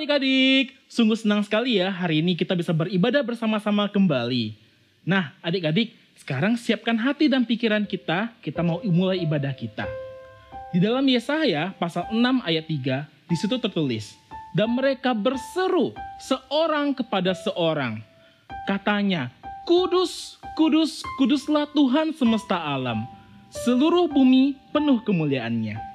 adik-adik, sungguh senang sekali ya hari ini kita bisa beribadah bersama-sama kembali. Nah adik-adik, sekarang siapkan hati dan pikiran kita mau mulai ibadah kita. Di dalam Yesaya pasal 6 ayat 3, di situ tertulis, dan mereka berseru seorang kepada seorang. Katanya, kudus, kudus, kuduslah Tuhan semesta alam. Seluruh bumi penuh kemuliaan-Nya.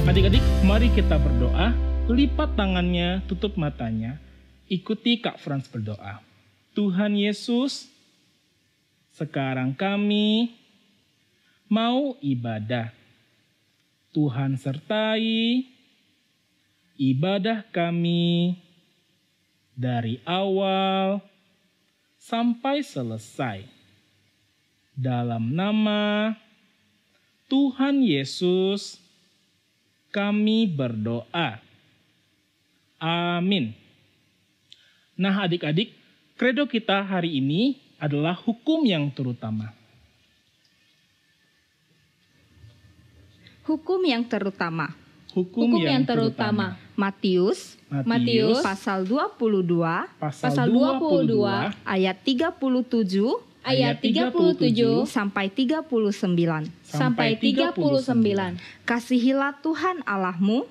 Adik-adik, mari kita berdoa, lipat tangannya, tutup matanya, ikuti Kak Frans berdoa. Tuhan Yesus, sekarang kami mau ibadah. Tuhan sertai ibadah kami dari awal sampai selesai. Dalam nama Tuhan Yesus, kami berdoa. Amin. Nah adik-adik, kredo kita hari ini adalah hukum yang terutama. Hukum yang terutama. Hukum yang terutama. Matius pasal 22 ayat 37 sampai 39. Kasihilah Tuhan Allahmu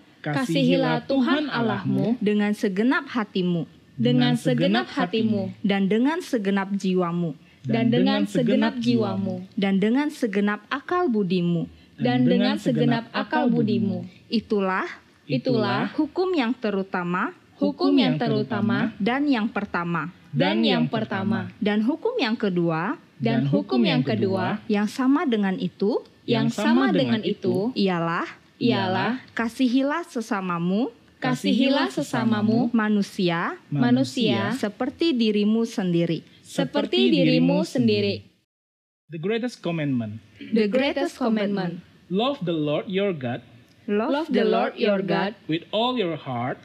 dengan segenap hatimu dan dengan segenap jiwamu dan dengan segenap akal budimu. Itulah hukum yang terutama dan yang pertama. Dan hukum yang kedua yang sama dengan itu ialah kasihilah sesamamu manusia seperti dirimu sendiri. The greatest commandment. Love Love the Lord your God with all your heart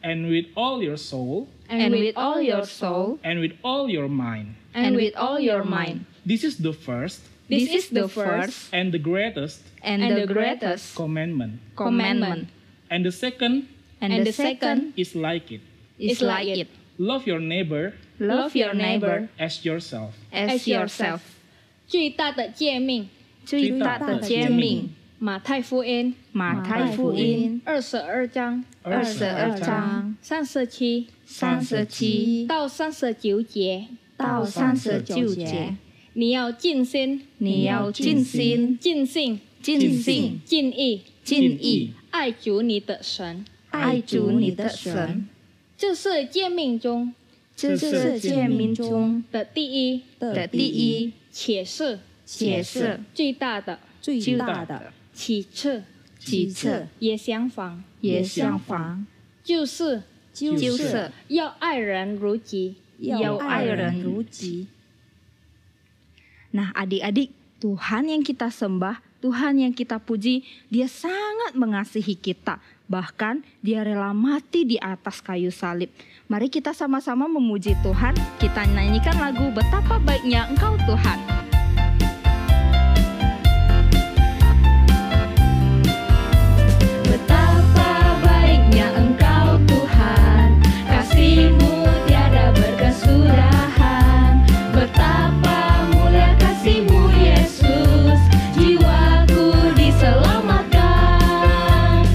and with all your soul and with all your mind. This is the first and the greatest commandment. And the second is like it. Love your neighbor as yourself. 最大的诫命，马太福音22章37到39节，你要尽心、尽性、尽意爱主你的神。这是诫命中这世界民中的第一，的第一，且是最大的，其次也相仿，就是要爱人如己，要爱人如己。Nah, adik-adik, Tuhan yang kita sembah, Tuhan yang kita puji, Dia sangat mengasihi kita. Bahkan Dia rela mati di atas kayu salib. Mari kita sama-sama memuji Tuhan. Kita nyanyikan lagu Betapa Baiknya Engkau Tuhan. Betapa baiknya Engkau Tuhan, kasih-Mu tiada berkesudahan. Betapa mulia kasih-Mu Yesus, jiwaku diselamatkan.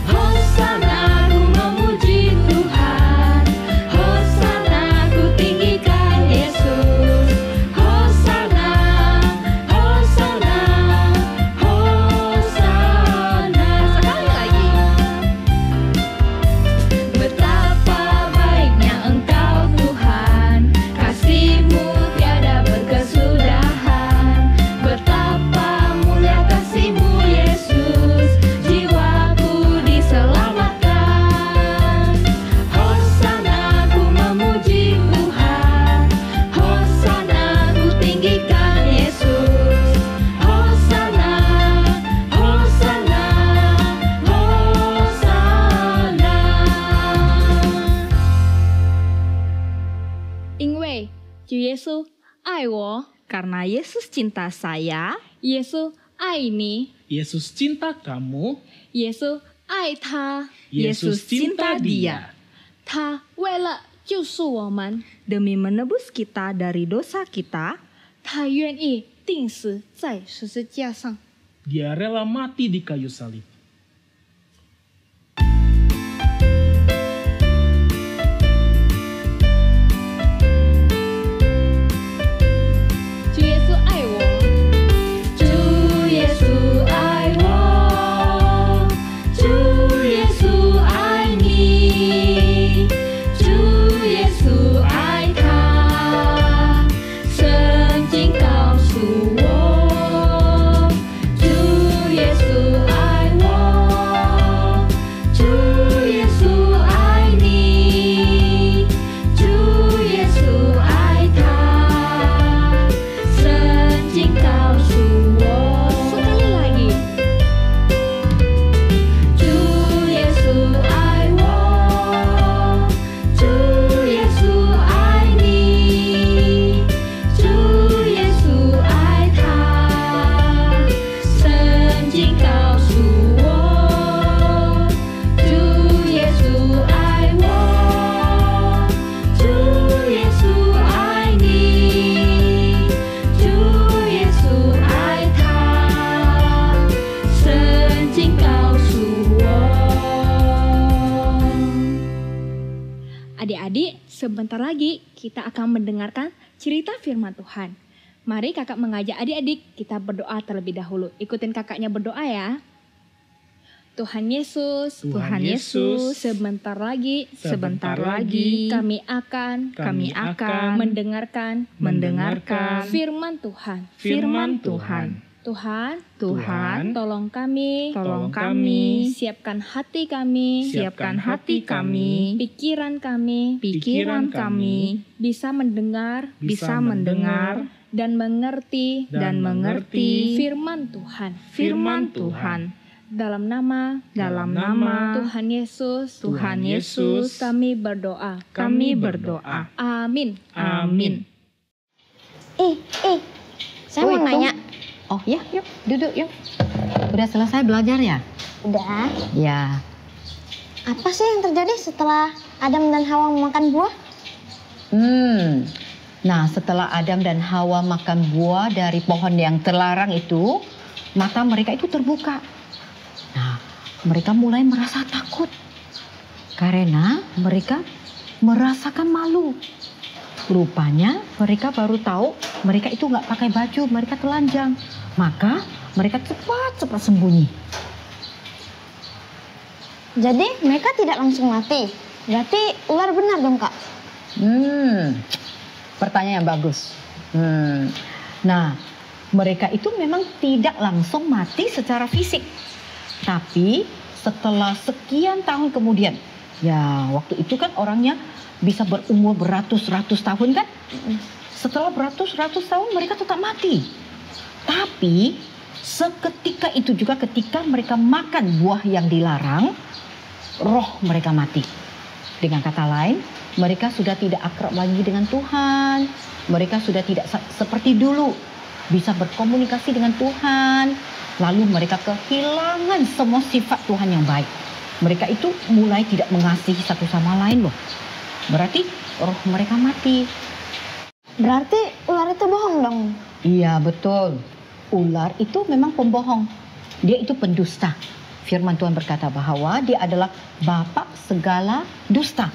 Hosana ku memuji Tuhan, Hosana ku tinggikan Yesus. Hosana, Hosana, Hosana. Sekali lagi. Betapa baiknya Engkau Tuhan, kasih-Mu tiada berkesudahan. Betapa mulia kasih-Mu Yesus, jiwaku diselamatkan. Hosana ku memuji Tuhan, Hosana ku tinggikan Yesus. Hosana, Hosana, Hosana. 因为主耶稣爱我， Karena Yesus cinta saya, 耶稣爱你， Yesus cinta kamu, 耶稣爱他， Yesus cinta dia. 他为了救赎我们， demi menebus kita dari dosa kita, 他愿意钉死在十字架上。 Dia rela mati di kayu salib. Adik-adik, sebentar lagi kita akan mendengarkan cerita firman Tuhan. Mari kakak mengajak adik-adik kita berdoa terlebih dahulu. Ikutin kakaknya berdoa ya. Tuhan Yesus, sebentar lagi kami akan mendengarkan firman Tuhan. Tuhan, tolong kami, siapkan hati kami, pikiran kami, bisa mendengar, dan mengerti, firman Tuhan. Dalam nama Tuhan Yesus, kami berdoa. Amin. Saya mau nanya. Oh ya, yuk duduk yuk. Udah selesai belajar ya? Udah. Ya. Apa sih yang terjadi setelah Adam dan Hawa memakan buah? Nah, setelah Adam dan Hawa makan buah dari pohon yang terlarang itu, mata mereka itu terbuka. Nah, mereka mulai merasa takut karena mereka merasakan malu. Rupanya mereka baru tahu mereka itu nggak pakai baju, mereka telanjang. Maka mereka cepat sembunyi. Jadi mereka tidak langsung mati. Berarti ular benar dong, Kak? Pertanyaan yang bagus. Nah, mereka itu memang tidak langsung mati secara fisik. Tapi setelah sekian tahun kemudian, ya waktu itu kan orangnya bisa berumur beratus-ratus tahun kan? Setelah beratus-ratus tahun mereka tetap mati. Tapi seketika itu juga ketika mereka makan buah yang dilarang, roh mereka mati. Dengan kata lain, mereka sudah tidak akrab lagi dengan Tuhan. Mereka sudah tidak seperti dulu bisa berkomunikasi dengan Tuhan. Lalu mereka kehilangan semua sifat Tuhan yang baik. Mereka itu mulai tidak mengasihi satu sama lain loh. Berarti roh mereka mati. Berarti ular itu bohong dong? Iya, betul. Ular itu memang pembohong. Dia itu pendusta. Firman Tuhan berkata bahwa dia adalah bapa segala dusta.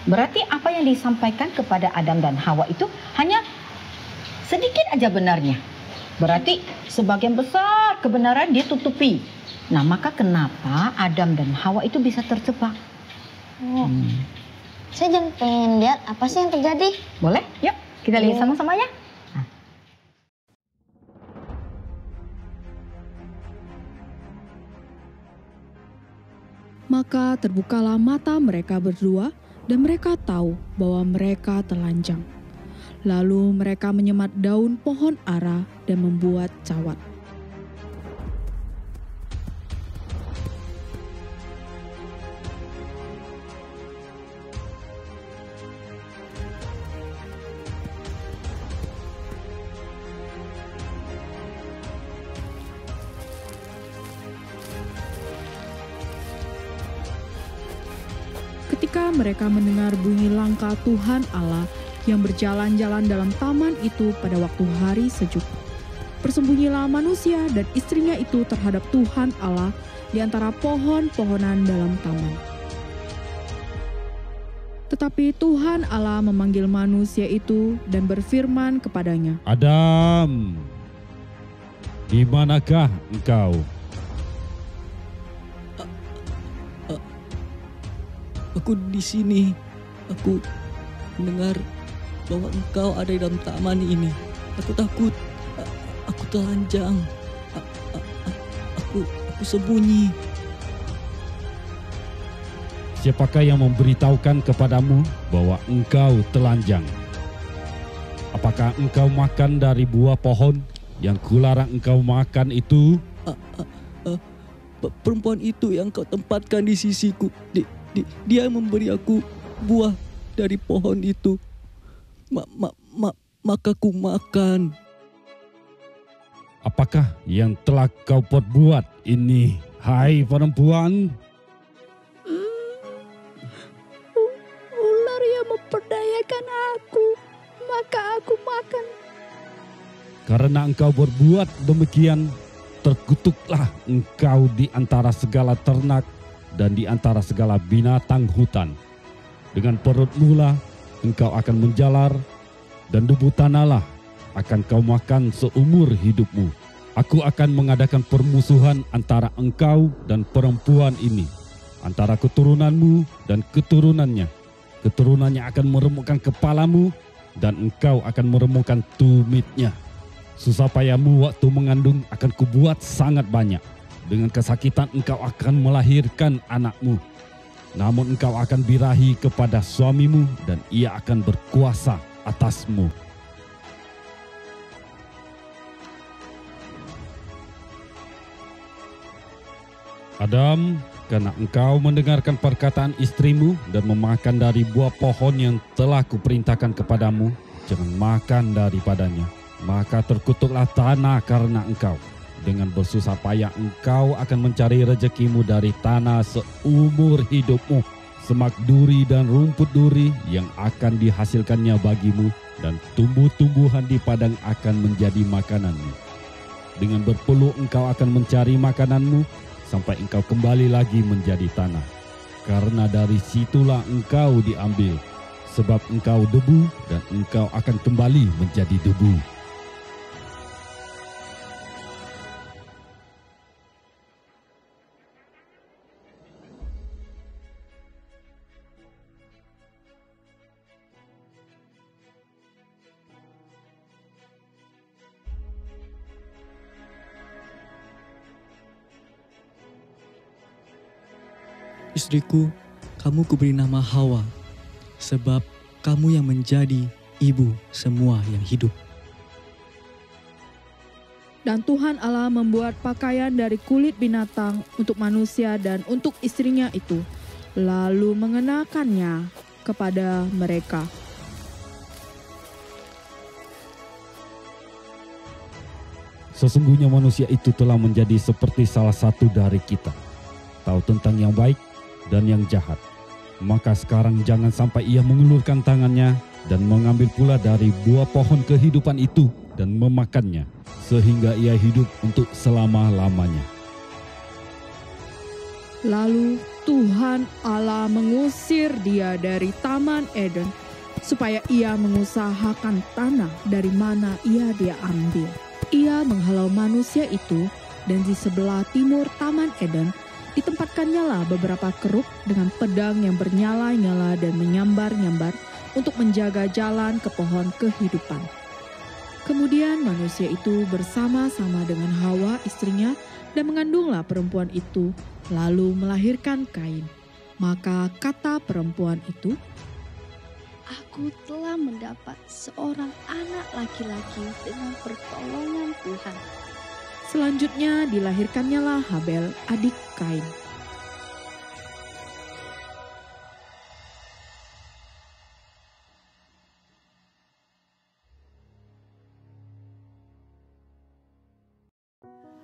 Berarti apa yang disampaikan kepada Adam dan Hawa itu hanya sedikit aja benarnya. Berarti sebagian besar kebenaran dia tutupi. Nah, maka kenapa Adam dan Hawa itu bisa terjebak? Saya jangan pengen lihat apa sih yang terjadi. Boleh? Yuk, kita lihat sama-sama ya. Maka terbukalah mata mereka berdua dan mereka tahu bahwa mereka telanjang. Lalu mereka menyemat daun pohon ara dan membuat cawat. Ketika mereka mendengar bunyi langkah Tuhan Allah yang berjalan-jalan dalam taman itu pada waktu hari sejuk, bersembunyilah manusia dan istrinya itu terhadap Tuhan Allah di antara pohon-pohonan dalam taman. Tetapi Tuhan Allah memanggil manusia itu dan berfirman kepadanya, Adam, di manakah engkau? Aku di sini. Aku mendengar bahwa engkau ada di dalam taman ini. Aku takut. Aku telanjang. Aku sembunyi. Siapakah yang memberitahukan kepadamu bahwa engkau telanjang? Apakah engkau makan dari buah pohon yang kularang engkau makan itu? Perempuan itu yang kau tempatkan di sisiku. Dia memberi aku buah dari pohon itu. Maka ku makan. Apakah yang telah kau perbuat ini, hai perempuan? ular yang memperdayakan aku, maka aku makan. Karena engkau berbuat demikian, terkutuklah engkau di antara segala ternak dan di antara segala binatang hutan. Dengan perut mula engkau akan menjalar, dan debu tanahlah akan kau makan seumur hidupmu. Aku akan mengadakan permusuhan antara engkau dan perempuan ini, antara keturunanmu dan keturunannya. Keturunannya akan meremukkan kepalamu, dan engkau akan meremukkan tumitnya. Susah payahmu waktu mengandung akan kubuat sangat banyak. Dengan kesakitan engkau akan melahirkan anakmu. Namun engkau akan birahi kepada suamimu dan ia akan berkuasa atasmu. Adam, karena engkau mendengarkan perkataan istrimu dan memakan dari buah pohon yang telah kuperintahkan kepadamu, jangan makan daripadanya. Maka terkutuklah tanah karena engkau. Dengan bersusah payah engkau akan mencari rezekimu dari tanah seumur hidupmu. Semak duri dan rumput duri yang akan dihasilkannya bagimu, dan tumbuh-tumbuhan di padang akan menjadi makananmu. Dengan berpeluh engkau akan mencari makananmu, sampai engkau kembali lagi menjadi tanah. Karena dari situlah engkau diambil, sebab engkau debu dan engkau akan kembali menjadi debu. istriku, kamu kuberi nama Hawa, sebab kamu yang menjadi ibu semua yang hidup. Dan Tuhan Allah membuat pakaian dari kulit binatang untuk manusia dan untuk istrinya itu, lalu mengenakannya kepada mereka. Sesungguhnya manusia itu telah menjadi seperti salah satu dari kita, tahu tentang yang baik dan yang jahat. Maka sekarang jangan sampai ia mengulurkan tangannya dan mengambil pula dari buah pohon kehidupan itu dan memakannya, sehingga ia hidup untuk selama-lamanya. Lalu Tuhan Allah mengusir dia dari Taman Eden, supaya ia mengusahakan tanah dari mana ia diambil. Ia menghalau manusia itu, dan di sebelah timur Taman Eden ditempatkannya lah beberapa keruk dengan pedang yang bernyala-nyala dan menyambar-nyambar untuk menjaga jalan ke pohon kehidupan. Kemudian manusia itu bersama-sama dengan Hawa istrinya dan mengandunglah perempuan itu, lalu melahirkan Kain. Maka kata perempuan itu, "Aku telah mendapat seorang anak laki-laki dengan pertolongan Tuhan." Selanjutnya dilahirkannya lah Habel, adik Kain.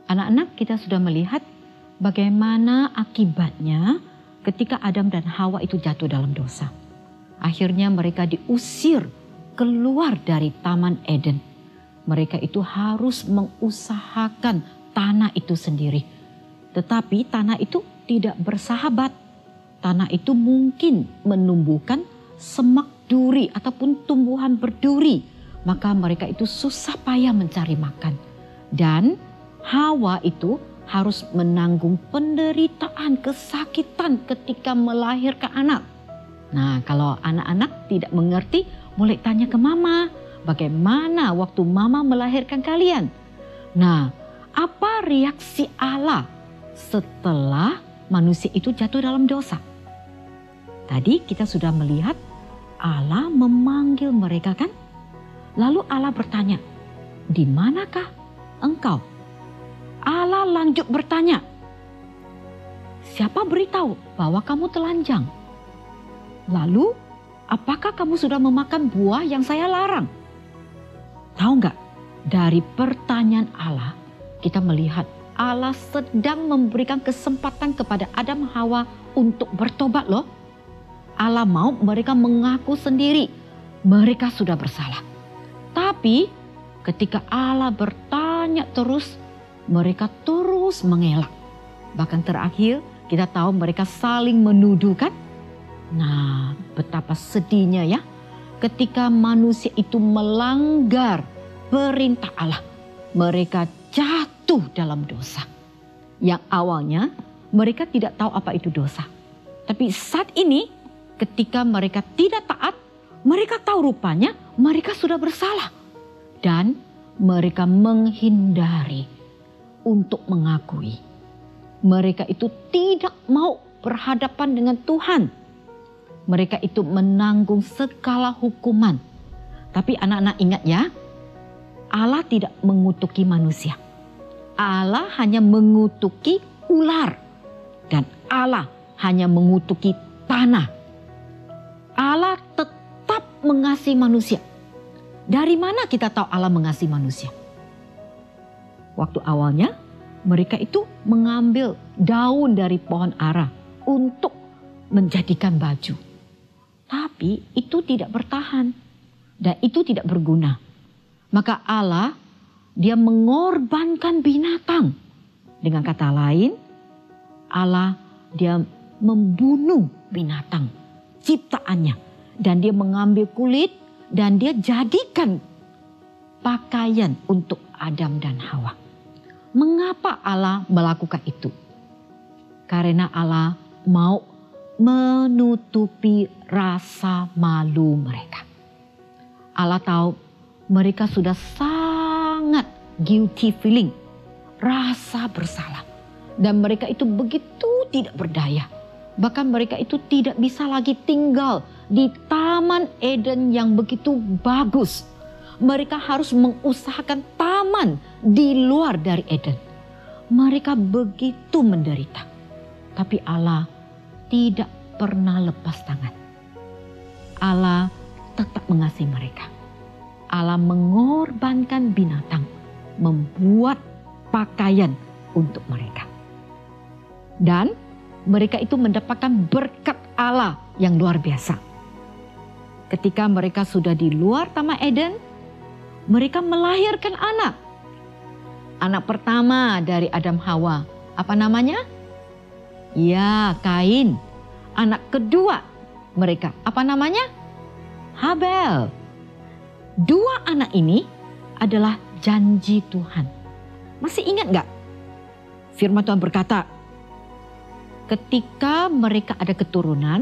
Anak-anak, kita sudah melihat bagaimana akibatnya ketika Adam dan Hawa itu jatuh dalam dosa. Akhirnya mereka diusir keluar dari Taman Eden. Mereka itu harus mengusahakan tanah itu sendiri. Tetapi tanah itu tidak bersahabat. Tanah itu mungkin menumbuhkan semak duri ataupun tumbuhan berduri. Maka mereka itu susah payah mencari makan. Dan Hawa itu harus menanggung penderitaan, kesakitan ketika melahirkan anak. Nah, kalau anak-anak tidak mengerti, boleh tanya ke mama, bagaimana waktu mama melahirkan kalian? Nah, apa reaksi Allah setelah manusia itu jatuh dalam dosa? Tadi kita sudah melihat Allah memanggil mereka kan? Lalu Allah bertanya, "Di manakah engkau?" Allah lanjut bertanya, "Siapa beritahu bahwa kamu telanjang? Lalu, apakah kamu sudah memakan buah yang saya larang?" Tahu nggak? Dari pertanyaan Allah, kita melihat Allah sedang memberikan kesempatan kepada Adam Hawa untuk bertobat loh. Allah mau mereka mengaku sendiri, mereka sudah bersalah. Tapi ketika Allah bertanya terus, mereka terus mengelak. Bahkan terakhir kita tahu mereka saling menuduh kan? Nah, betapa sedihnya ya ketika manusia itu melanggar perintah Allah. Mereka jatuh dalam dosa. Yang awalnya mereka tidak tahu apa itu dosa. Tapi saat ini ketika mereka tidak taat, mereka tahu rupanya mereka sudah bersalah. Dan mereka menghindari untuk mengakui. Mereka itu tidak mau berhadapan dengan Tuhan. Mereka itu menanggung segala hukuman. Tapi anak-anak ingat ya, Allah tidak mengutuki manusia. Allah hanya mengutuki ular. Dan Allah hanya mengutuki tanah. Allah tetap mengasihi manusia. Dari mana kita tahu Allah mengasihi manusia? Waktu awalnya mereka itu mengambil daun dari pohon ara untuk menjadikan baju. Tapi itu tidak bertahan dan itu tidak berguna. Maka Allah dia mengorbankan binatang. Dengan kata lain, Allah dia membunuh binatang ciptaannya. Dan dia mengambil kulit dan dia jadikan pakaian untuk Adam dan Hawa. Mengapa Allah melakukan itu? Karena Allah mau menutupi rasa malu mereka. Allah tahu mereka sudah sangat guilty feeling, rasa bersalah. Dan mereka itu begitu tidak berdaya. Bahkan mereka itu tidak bisa lagi tinggal di Taman Eden yang begitu bagus. Mereka harus mengusahakan taman di luar dari Eden. Mereka begitu menderita. Tapi Allah tidak pernah lepas tangan. Allah tetap mengasihi mereka. Allah mengorbankan binatang, membuat pakaian untuk mereka. Dan mereka itu mendapatkan berkat Allah yang luar biasa. Ketika mereka sudah di luar Taman Eden, mereka melahirkan anak. Anak pertama dari Adam Hawa, apa namanya? Ya, Kain. Anak kedua mereka, apa namanya? Habel. Dua anak ini adalah janji Tuhan. Masih ingat gak? Firman Tuhan berkata, ketika mereka ada keturunan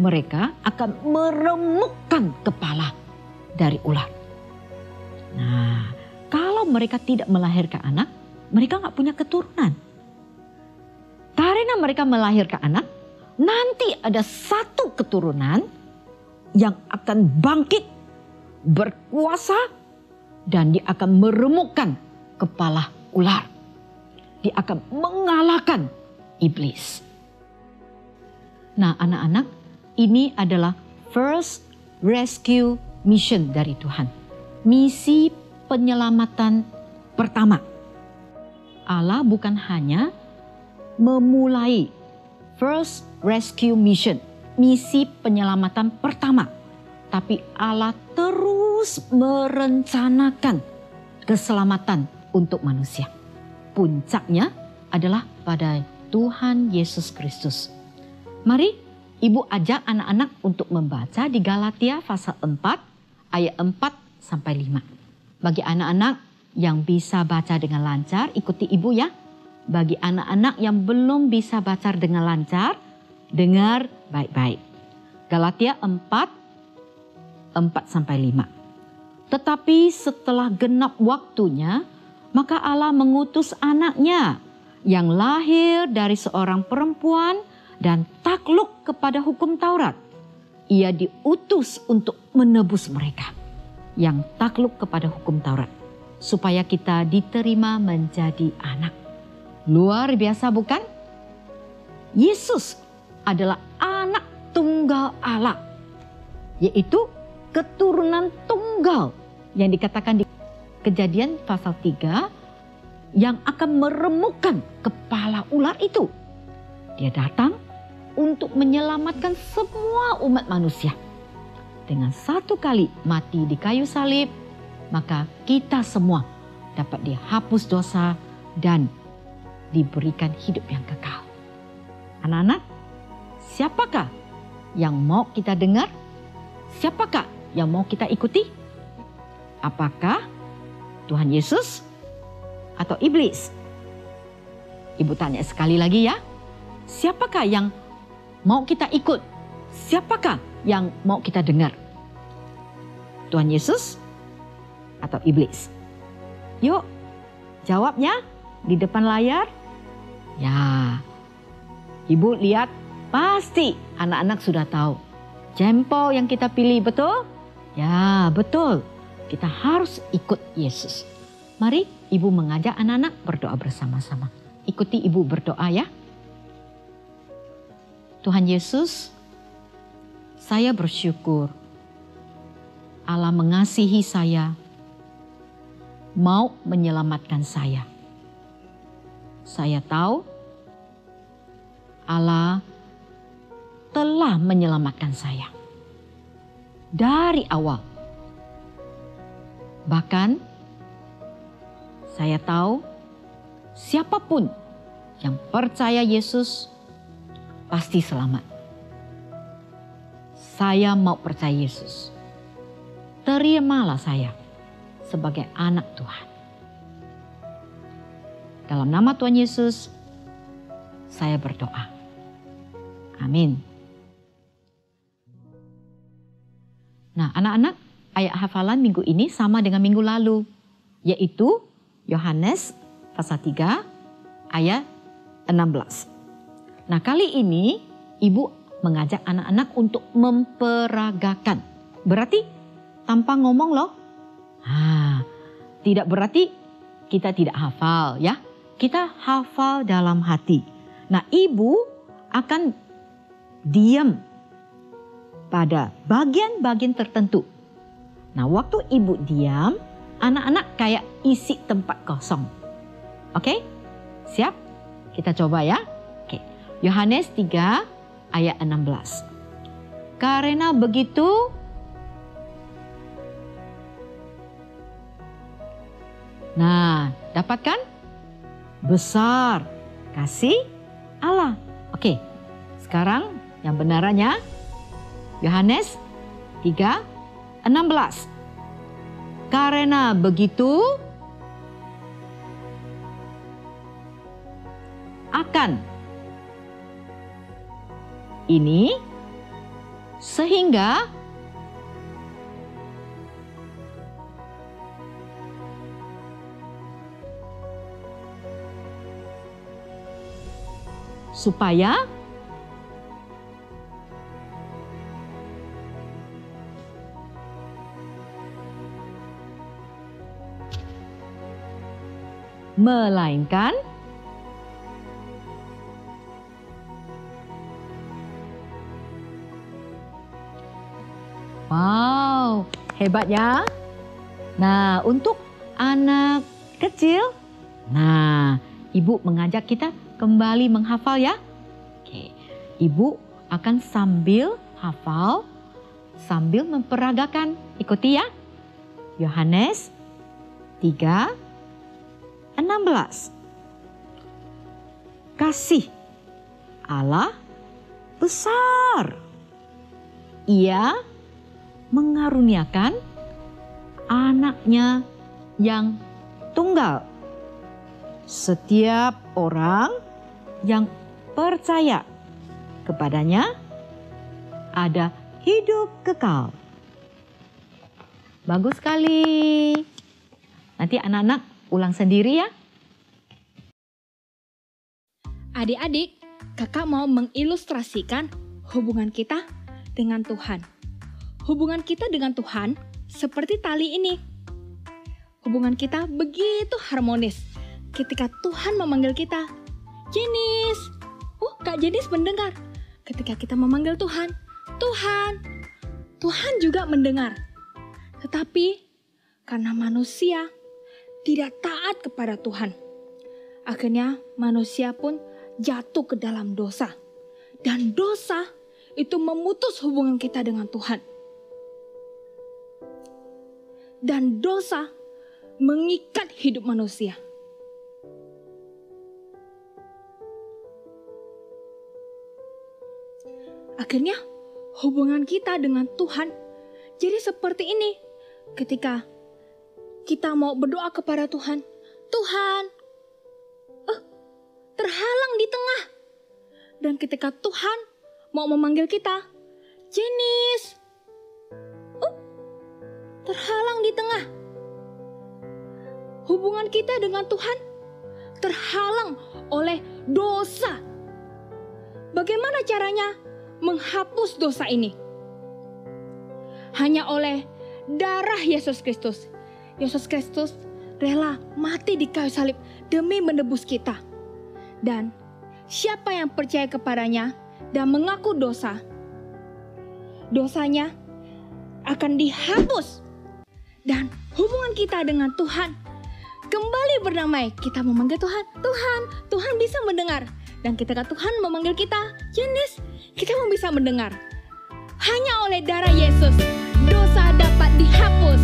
mereka akan meremukkan kepala dari ular. Nah, kalau mereka tidak melahirkan anak, mereka gak punya keturunan. Karena mereka melahirkan anak, nanti ada satu keturunan yang akan bangkit, berkuasa, dan dia akan meremukkan kepala ular. Dia akan mengalahkan iblis. Nah, anak-anak, ini adalah first rescue mission dari Tuhan. Misi penyelamatan pertama. Allah bukan hanya memulai first rescue mission, misi penyelamatan pertama, tapi Allah terus merencanakan keselamatan untuk manusia. Puncaknya adalah pada Tuhan Yesus Kristus. Mari Ibu ajak anak-anak untuk membaca di Galatia pasal 4 ayat 4 sampai 5. Bagi anak-anak yang bisa baca dengan lancar, ikuti Ibu ya. Bagi anak-anak yang belum bisa baca dengan lancar, dengar baik-baik. Galatia 4 sampai 5. Tetapi setelah genap waktunya, maka Allah mengutus anaknya yang lahir dari seorang perempuan dan takluk kepada hukum Taurat. Ia diutus untuk menebus mereka yang takluk kepada hukum Taurat, supaya kita diterima menjadi anak. Luar biasa bukan? Yesus adalah anak tunggal Allah, yaitu keturunan tunggal yang dikatakan di Kejadian pasal 3 yang akan meremukkan kepala ular itu. Dia datang untuk menyelamatkan semua umat manusia. Dengan satu kali mati di kayu salib, maka kita semua dapat dihapus dosa dan diberikan hidup yang kekal. Anak-anak, siapakah yang mau kita dengar? Siapakah yang mau kita ikuti? Apakah Tuhan Yesus atau iblis? Ibu tanya sekali lagi ya. Siapakah yang mau kita ikut? Siapakah yang mau kita dengar? Tuhan Yesus atau iblis? Yuk, jawabnya di depan layar. Ya, Ibu lihat pasti anak-anak sudah tahu. Jempol yang kita pilih, betul? Ya, betul. Kita harus ikut Yesus. Mari Ibu mengajak anak-anak berdoa bersama-sama. Ikuti Ibu berdoa ya. Tuhan Yesus, saya bersyukur Allah mengasihi saya, mau menyelamatkan saya. Saya tahu Allah telah menyelamatkan saya dari awal. Bahkan saya tahu siapapun yang percaya Yesus pasti selamat. Saya mau percaya Yesus. Terimalah saya sebagai anak Tuhan. Dalam nama Tuhan Yesus, saya berdoa. Amin. Nah, anak-anak, ayat hafalan minggu ini sama dengan minggu lalu, yaitu Yohanes pasal 3 ayat 16. Nah, kali ini ibu mengajak anak-anak untuk memperagakan. Berarti tanpa ngomong loh. Tidak berarti kita tidak hafal ya. Kita hafal dalam hati. Nah, ibu akan diam pada bagian-bagian tertentu. Nah, waktu ibu diam, anak-anak kayak isi tempat kosong. Oke? Siap? Kita coba ya. Oke. Yohanes 3 ayat 16. Karena begitu dapatkan besar kasih Allah. Oke. Sekarang yang benarannya Yohanes 3:16. Karena begitu akan ini sehingga supaya melainkan wow, hebat ya. Nah, untuk anak kecil, ibu mengajak kita kembali menghafal ya. Oke, ibu akan sambil hafal, sambil memperagakan. Ikuti ya. Yohanes 3:16. Kasih Allah besar. Ia mengaruniakan anaknya yang tunggal. Setiap orang yang percaya kepadanya ada hidup kekal. Bagus sekali. Nanti anak-anak ulang sendiri ya. Adik-adik, kakak mau mengilustrasikan hubungan kita dengan Tuhan. Hubungan kita dengan Tuhan seperti tali ini. Hubungan kita begitu harmonis ketika Tuhan memanggil kita. Jenis. Kak Jenis mendengar. Ketika kita memanggil Tuhan, Tuhan juga mendengar. Tetapi karena manusia tidak taat kepada Tuhan, akhirnya manusia pun jatuh ke dalam dosa. Dan dosa itu memutus hubungan kita dengan Tuhan. Dan dosa mengikat hidup manusia. Akhirnya hubungan kita dengan Tuhan jadi seperti ini. Ketika kita mau berdoa kepada Tuhan, terhalang di tengah. Dan ketika Tuhan mau memanggil kita, Jenis, terhalang di tengah. Hubungan kita dengan Tuhan terhalang oleh dosa. Bagaimana caranya menghapus dosa ini? Hanya oleh darah Yesus Kristus. Yesus Kristus rela mati di kayu salib demi menebus kita. Dan siapa yang percaya kepadanya dan mengaku dosa, dosanya akan dihapus. Dan hubungan kita dengan Tuhan kembali berdamai. Kita memanggil Tuhan, Tuhan bisa mendengar. Dan ketika Tuhan memanggil kita, Jenis, kita bisa mendengar. Hanya oleh darah Yesus, dosa dapat dihapus.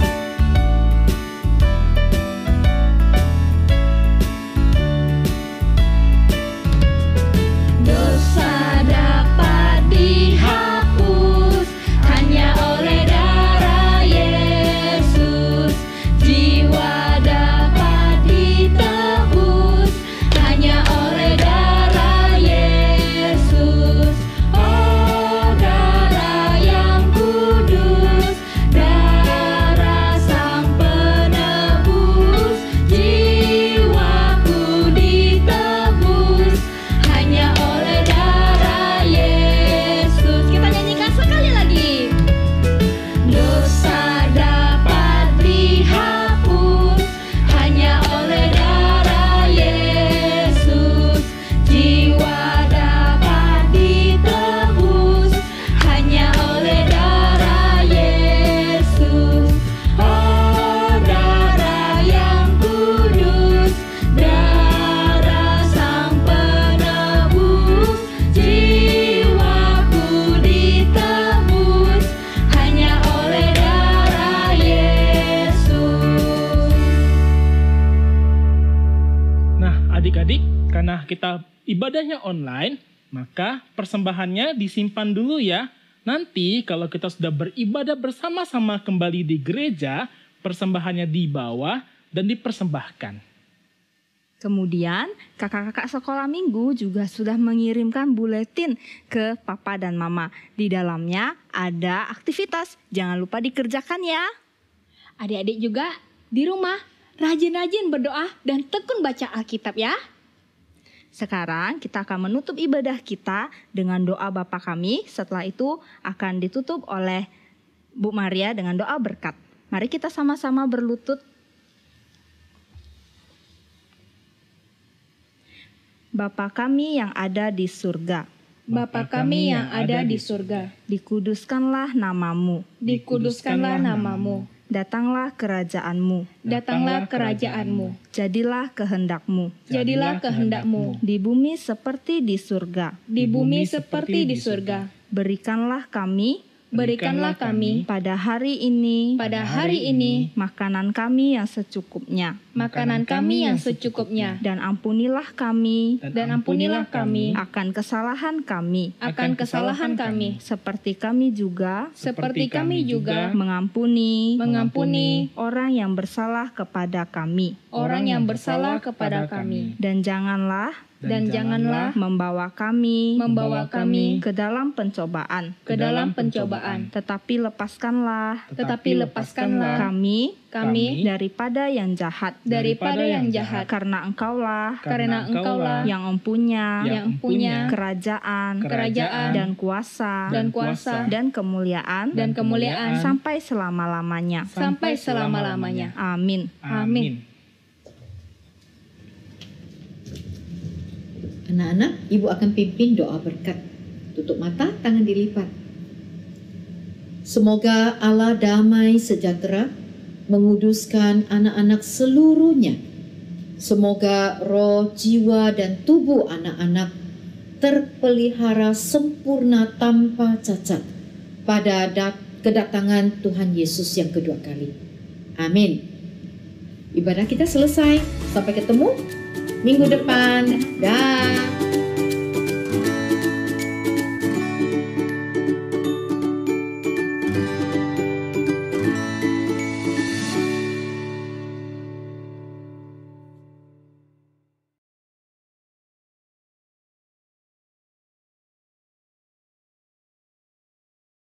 Dosa dapat dihapus hanya oleh darah Yesus. Jiwa dapat ditebus hanya oleh darah Yesus. Oh, darah yang kudus, darah Adik-adik, karena kita ibadahnya online, maka persembahannya disimpan dulu ya. Nanti kalau kita sudah beribadah bersama-sama kembali di gereja, persembahannya dibawa dan dipersembahkan. Kemudian kakak-kakak sekolah minggu juga sudah mengirimkan buletin ke papa dan mama. Di dalamnya ada aktivitas, jangan lupa dikerjakan ya. Adik-adik juga di rumah rajin-rajin berdoa dan tekun baca Alkitab ya. Sekarang kita akan menutup ibadah kita dengan doa Bapa kami. Setelah itu akan ditutup oleh Bu Maria dengan doa berkat. Mari kita sama-sama berlutut. Bapa kami yang ada di surga, Bapa kami yang ada di surga, dikuduskanlah namamu, dikuduskanlah namamu, datanglah kerajaanmu, datanglah kerajaanmu, jadilah kehendakmu, jadilah kehendakmu, di bumi seperti di surga. di bumi seperti di surga. Berikanlah kami pada hari ini makanan kami yang secukupnya, dan ampunilah kami akan kesalahan kami, seperti kami juga mengampuni orang yang bersalah kepada kami, dan janganlah membawa kami ke dalam pencobaan, tetapi lepaskanlah kami daripada yang jahat, karena Engkaulah yang empunya kerajaan dan kuasa dan kemuliaan sampai selama-lamanya. Amin. Anak-anak, Ibu akan pimpin doa berkat. Tutup mata, tangan dilipat. Semoga Allah damai sejahtera menguduskan anak-anak seluruhnya. Semoga roh, jiwa, dan tubuh anak-anak terpelihara sempurna tanpa cacat pada kedatangan Tuhan Yesus yang kedua kali. Amin. Ibadah kita selesai. Sampai ketemu minggu depan. Dah.